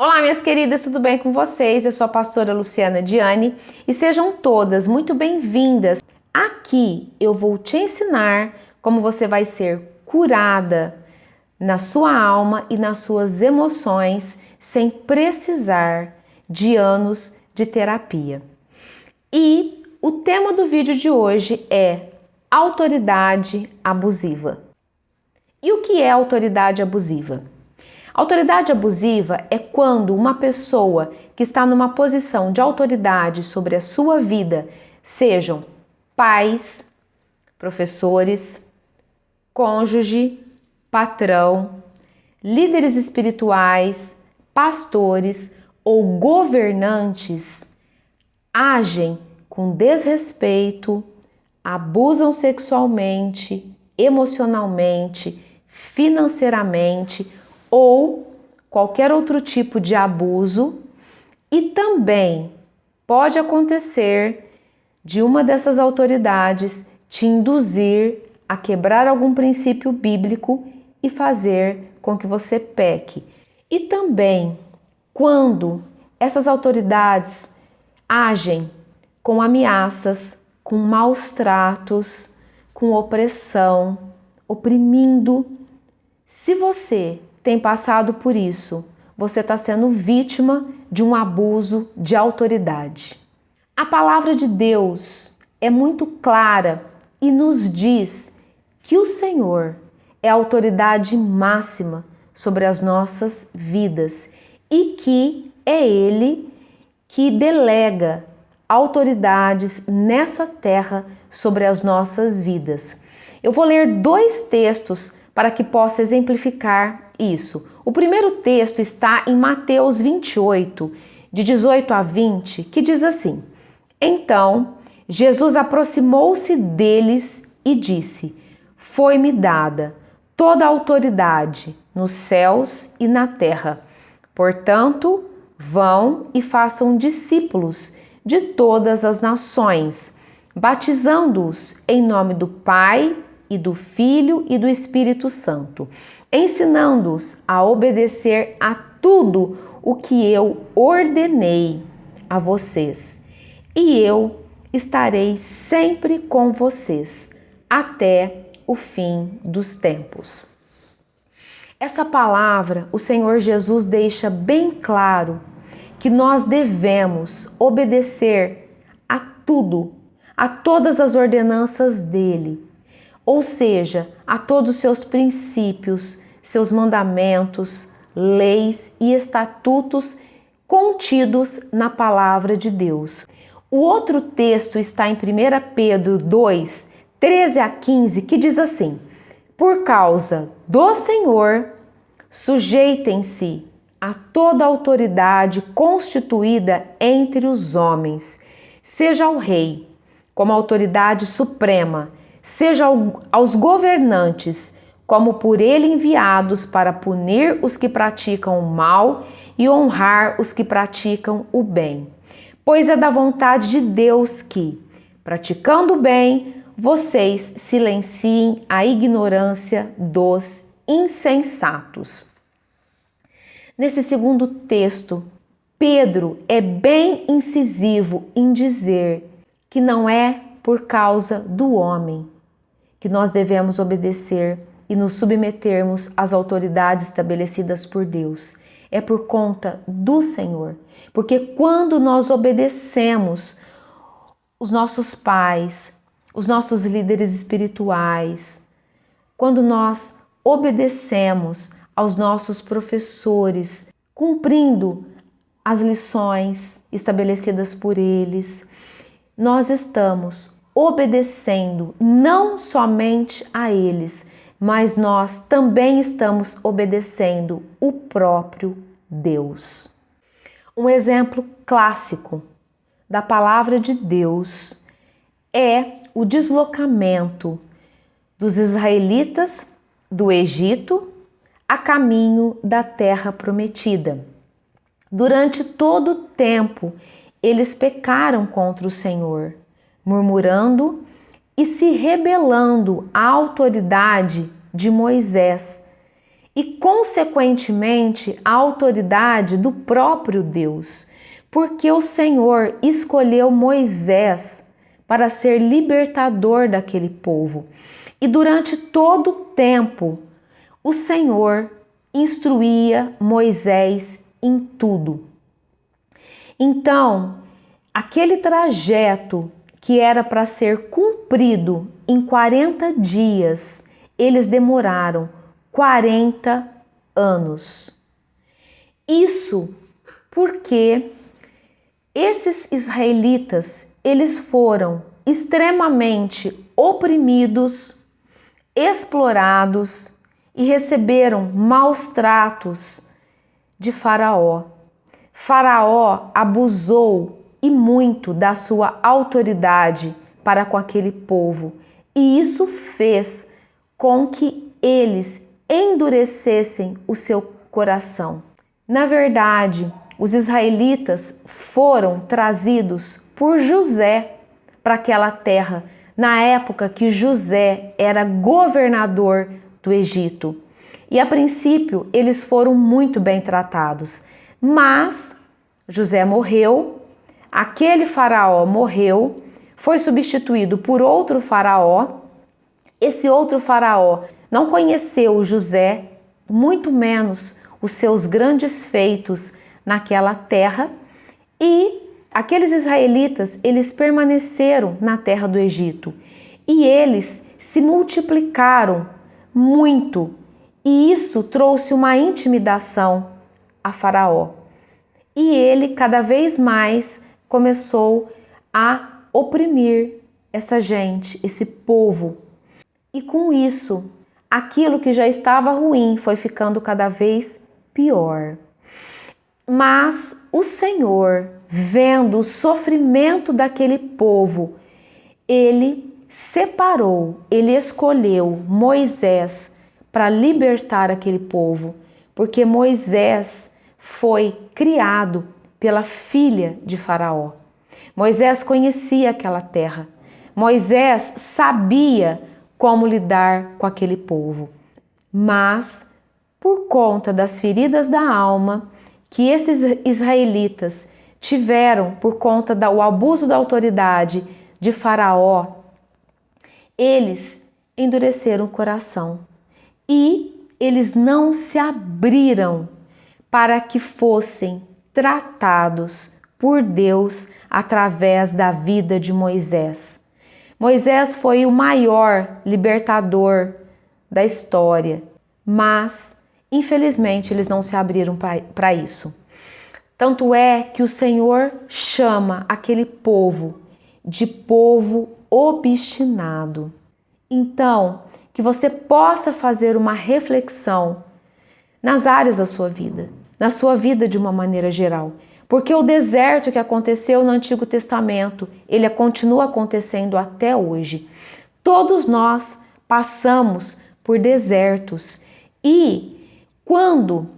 Olá, minhas queridas, tudo bem com vocês? Eu sou a pastora Luciana Diane e sejam todas muito bem-vindas. Aqui eu vou te ensinar como você vai ser curada na sua alma e nas suas emoções sem precisar de anos de terapia. E o tema do vídeo de hoje é autoridade abusiva. E o que é autoridade abusiva? Autoridade abusiva é quando uma pessoa que está numa posição de autoridade sobre a sua vida, sejam pais, professores, cônjuge, patrão, líderes espirituais, pastores ou governantes, agem com desrespeito, abusam sexualmente, emocionalmente, financeiramente ou qualquer outro tipo de abuso, e também pode acontecer de uma dessas autoridades te induzir a quebrar algum princípio bíblico e fazer com que você peque. E também quando essas autoridades agem com ameaças, com maus tratos, com opressão, oprimindo. Se você tem passado por isso, você está sendo vítima de um abuso de autoridade. A palavra de Deus é muito clara e nos diz que o Senhor é a autoridade máxima sobre as nossas vidas e que é Ele que delega autoridades nessa terra sobre as nossas vidas. Eu vou ler 2 textos para que possa exemplificar isso. O primeiro texto está em Mateus 28, de 18 a 20, que diz assim: Então, Jesus aproximou-se deles e disse: Foi-me dada toda a autoridade nos céus e na terra. Portanto, vão e façam discípulos de todas as nações, batizando-os em nome do Pai e do Filho e do Espírito Santo, ensinando-os a obedecer a tudo o que eu ordenei a vocês. E eu estarei sempre com vocês até o fim dos tempos. Essa palavra, o Senhor Jesus deixa bem claro que nós devemos obedecer a tudo, a todas as ordenanças dele, ou seja, a todos os seus princípios, seus mandamentos, leis e estatutos contidos na palavra de Deus. O outro texto está em 1 Pedro 2, 13 a 15, que diz assim: Por causa do Senhor, sujeitem-se a toda autoridade constituída entre os homens, seja ao rei, como autoridade suprema, seja aos governantes, como por ele enviados para punir os que praticam o mal e honrar os que praticam o bem. Pois é da vontade de Deus que, praticando o bem, vocês silenciem a ignorância dos insensatos. Nesse segundo texto, Pedro é bem incisivo em dizer que não é por causa do homem que nós devemos obedecer e nos submetermos às autoridades estabelecidas por Deus. É por conta do Senhor. Porque quando nós obedecemos os nossos pais, os nossos líderes espirituais, quando nós obedecemos aos nossos professores, cumprindo as lições estabelecidas por eles, nós estamos obedecendo não somente a eles, mas nós também estamos obedecendo o próprio Deus. Um exemplo clássico da palavra de Deus é o deslocamento dos israelitas do Egito a caminho da terra prometida. Durante todo o tempo, eles pecaram contra o Senhor, murmurando e se rebelando à autoridade de Moisés. e, consequentemente, a autoridade do próprio Deus, porque o Senhor escolheu Moisés para ser libertador daquele povo. E durante todo o tempo, o Senhor instruía Moisés em tudo. Então, aquele trajeto que era para ser cumprido em 40 dias, eles demoraram 40 anos. Isso porque esses israelitas, eles foram extremamente oprimidos, explorados e receberam maus tratos de Faraó. Faraó abusou e muito da sua autoridade para com aquele povo, e isso fez com que eles endurecessem o seu coração. Na verdade, os israelitas foram trazidos por José para aquela terra, na época que José era governador do Egito. E a princípio eles foram muito bem tratados, mas José morreu, aquele faraó morreu, foi substituído por outro faraó. Esse outro faraó não conheceu José, muito menos os seus grandes feitos naquela terra, e aqueles israelitas, eles permaneceram na terra do Egito e eles se multiplicaram muito, e isso trouxe uma intimidação a Faraó. E ele cada vez mais começou a oprimir essa gente, esse povo. E com isso, aquilo que já estava ruim foi ficando cada vez pior. Mas o Senhor, vendo o sofrimento daquele povo, ele separou, ele escolheu Moisés para libertar aquele povo, porque Moisés foi criado pela filha de Faraó. Moisés conhecia aquela terra. Moisés sabia como lidar com aquele povo. Mas, por conta das feridas da alma que esses israelitas tiveram por conta do abuso da autoridade de Faraó, eles endureceram o coração e eles não se abriram para que fossem tratados por Deus através da vida de Moisés. Moisés foi o maior libertador da história, mas infelizmente eles não se abriram para isso. Tanto é que o Senhor chama aquele povo de povo obstinado. Então, que você possa fazer uma reflexão nas áreas da sua vida, na sua vida de uma maneira geral. Porque o deserto que aconteceu no Antigo Testamento, ele continua acontecendo até hoje. Todos nós passamos por desertos e quando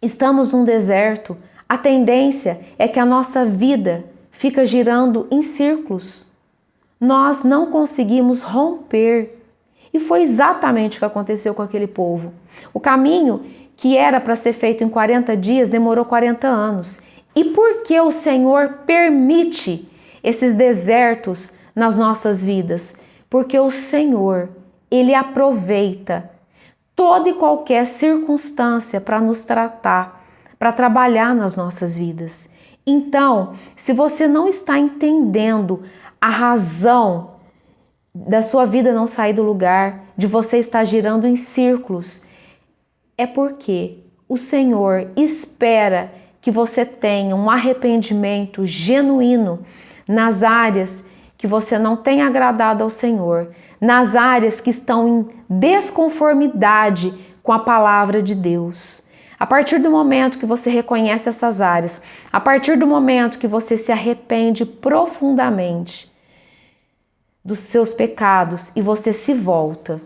estamos num deserto, a tendência é que a nossa vida fica girando em círculos. Nós não conseguimos romper. E foi exatamente o que aconteceu com aquele povo. O caminho que era para ser feito em 40 dias demorou 40 anos. E por que o Senhor permite esses desertos nas nossas vidas? Porque o Senhor, Ele aproveita toda e qualquer circunstância para nos tratar, para trabalhar nas nossas vidas. Então, se você não está entendendo a razão da sua vida não sair do lugar, de você estar girando em círculos, é porque o Senhor espera que você tenha um arrependimento genuíno nas áreas que você não tem agradado ao Senhor, nas áreas que estão em desconformidade com a palavra de Deus. A partir do momento que você reconhece essas áreas, a partir do momento que você se arrepende profundamente dos seus pecados e você se volta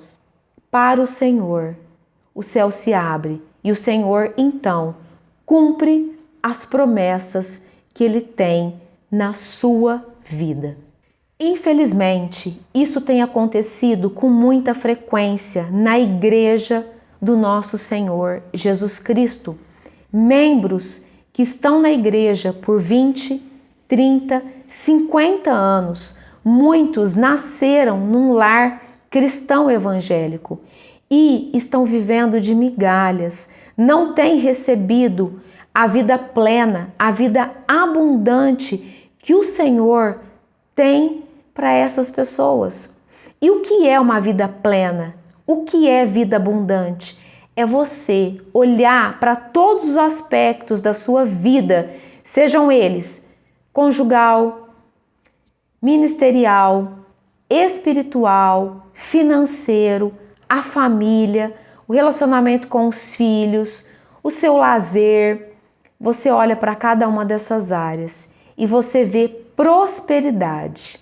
para o Senhor, o céu se abre e o Senhor então cumpre as promessas que Ele tem na sua vida. Infelizmente, isso tem acontecido com muita frequência na igreja do nosso Senhor Jesus Cristo. Membros que estão na igreja por 20, 30, 50 anos. Muitos nasceram num lar cristão evangélico e estão vivendo de migalhas, não têm recebido a vida plena, a vida abundante que o Senhor tem para essas pessoas. E o que é uma vida plena? O que é vida abundante? É você olhar para todos os aspectos da sua vida, sejam eles conjugal, ministerial, espiritual, financeiro, a família, o relacionamento com os filhos, o seu lazer. Você olha para cada uma dessas áreas e você vê prosperidade.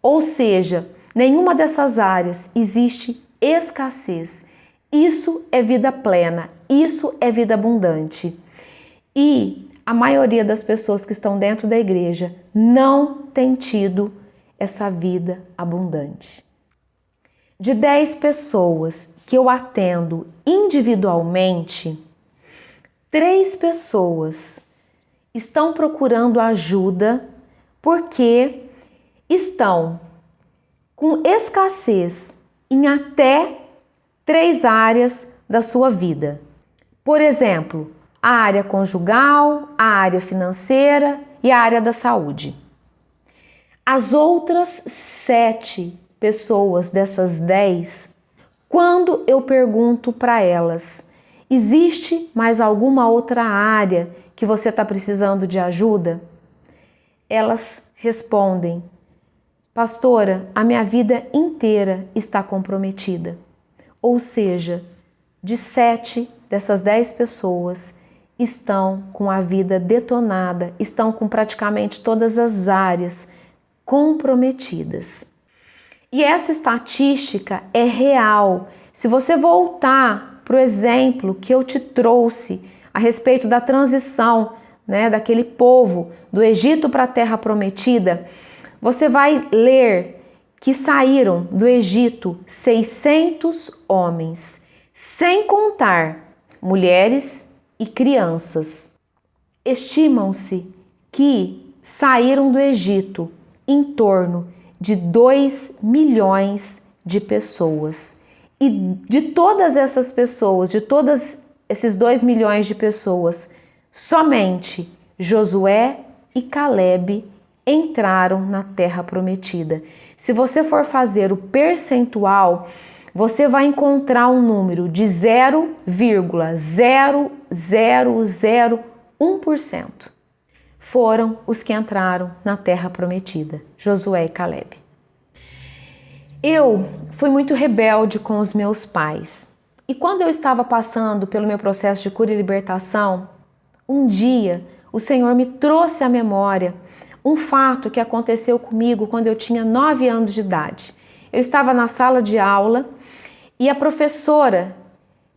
Ou seja, nenhuma dessas áreas existe escassez. Isso é vida plena, isso é vida abundante. E a maioria das pessoas que estão dentro da igreja não tem tido essa vida abundante. De 10 pessoas que eu atendo individualmente, 3 pessoas estão procurando ajuda porque estão com escassez em até 3 áreas da sua vida. Por exemplo, a área conjugal, a área financeira e a área da saúde. As outras 7 pessoas dessas 10, quando eu pergunto para elas, existe mais alguma outra área que você está precisando de ajuda? Elas respondem, pastora, a minha vida inteira está comprometida. Ou seja, de 7 dessas 10 pessoas estão com a vida detonada, estão com praticamente todas as áreas comprometidas. E essa estatística é real. Se você voltar para o exemplo que eu te trouxe a respeito da transição, daquele povo do Egito para a Terra Prometida, você vai ler que saíram do Egito 600 homens, sem contar mulheres e crianças. Estimam-se que saíram do Egito em torno de 2 milhões de pessoas. E de todas essas pessoas, de todos esses 2 milhões de pessoas, somente Josué e Calebe entraram na Terra Prometida. Se você for fazer o percentual, você vai encontrar um número de 0,0001%. Foram os que entraram na Terra Prometida, Josué e Calebe. Eu fui muito rebelde com os meus pais. E quando eu estava passando pelo meu processo de cura e libertação, um dia o Senhor me trouxe à memória um fato que aconteceu comigo quando eu tinha 9 anos de idade. Eu estava na sala de aula e a professora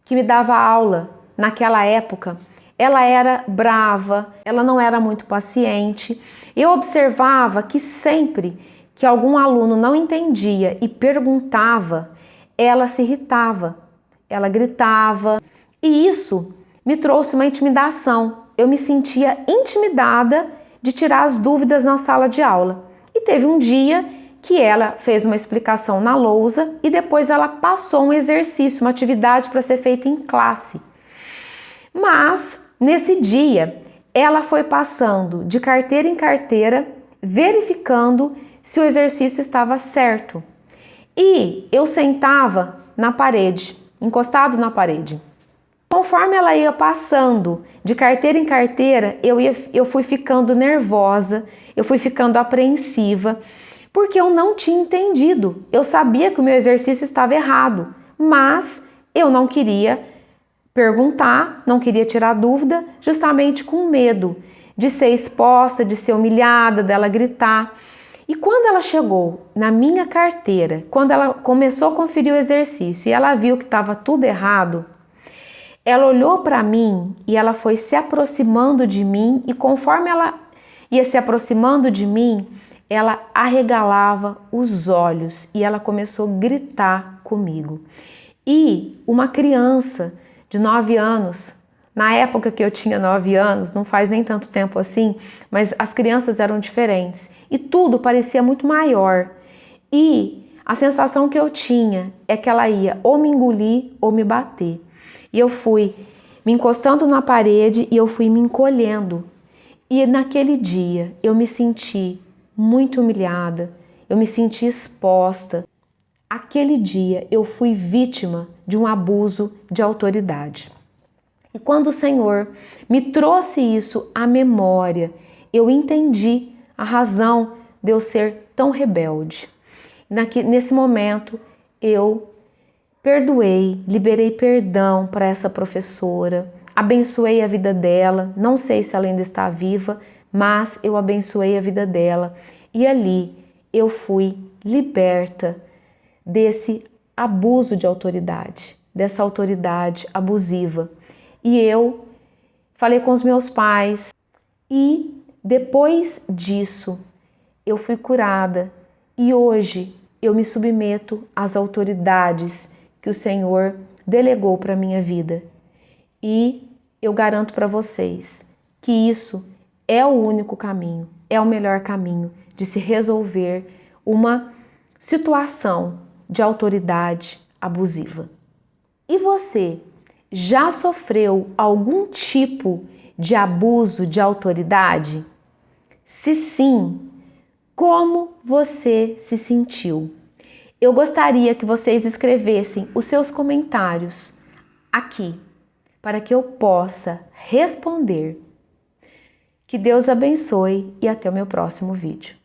que me dava aula naquela época, ela era brava, ela não era muito paciente. Eu observava que sempre que algum aluno não entendia e perguntava, ela se irritava, ela gritava. E isso me trouxe uma intimidação. Eu me sentia intimidada de tirar as dúvidas na sala de aula. E teve um dia que ela fez uma explicação na lousa e depois ela passou um exercício, uma atividade para ser feita em classe. Mas, nesse dia, ela foi passando de carteira em carteira, verificando se o exercício estava certo. E eu sentava na parede, encostado na parede. Conforme ela ia passando de carteira em carteira, eu fui ficando nervosa, eu fui ficando apreensiva, porque eu não tinha entendido. Eu sabia que o meu exercício estava errado, mas eu não queria perguntar, não queria tirar dúvida, justamente com medo de ser exposta, de ser humilhada, dela gritar. E quando ela chegou na minha carteira, quando ela começou a conferir o exercício e ela viu que estava tudo errado, ela olhou para mim e ela foi se aproximando de mim e conforme ela ia se aproximando de mim, ela arregalava os olhos e ela começou a gritar comigo. E uma criança de 9 anos. Na época que eu tinha 9 anos, não faz nem tanto tempo assim, mas as crianças eram diferentes e tudo parecia muito maior. E a sensação que eu tinha é que ela ia ou me engolir ou me bater. E eu fui me encostando na parede e eu fui me encolhendo. E naquele dia eu me senti muito humilhada, eu me senti exposta. Aquele dia eu fui vítima de um abuso de autoridade. E quando o Senhor me trouxe isso à memória, eu entendi a razão de eu ser tão rebelde. Nesse momento, eu perdoei, liberei perdão para essa professora, abençoei a vida dela, não sei se ela ainda está viva, mas eu abençoei a vida dela. E ali eu fui liberta desse abuso de autoridade, dessa autoridade abusiva. E eu falei com os meus pais e depois disso eu fui curada e hoje eu me submeto às autoridades que o Senhor delegou para a minha vida. E eu garanto para vocês que isso é o único caminho, é o melhor caminho de se resolver uma situação de autoridade abusiva. E você já sofreu algum tipo de abuso de autoridade? Se sim, como você se sentiu? Eu gostaria que vocês escrevessem os seus comentários aqui, para que eu possa responder. Que Deus abençoe e até o meu próximo vídeo.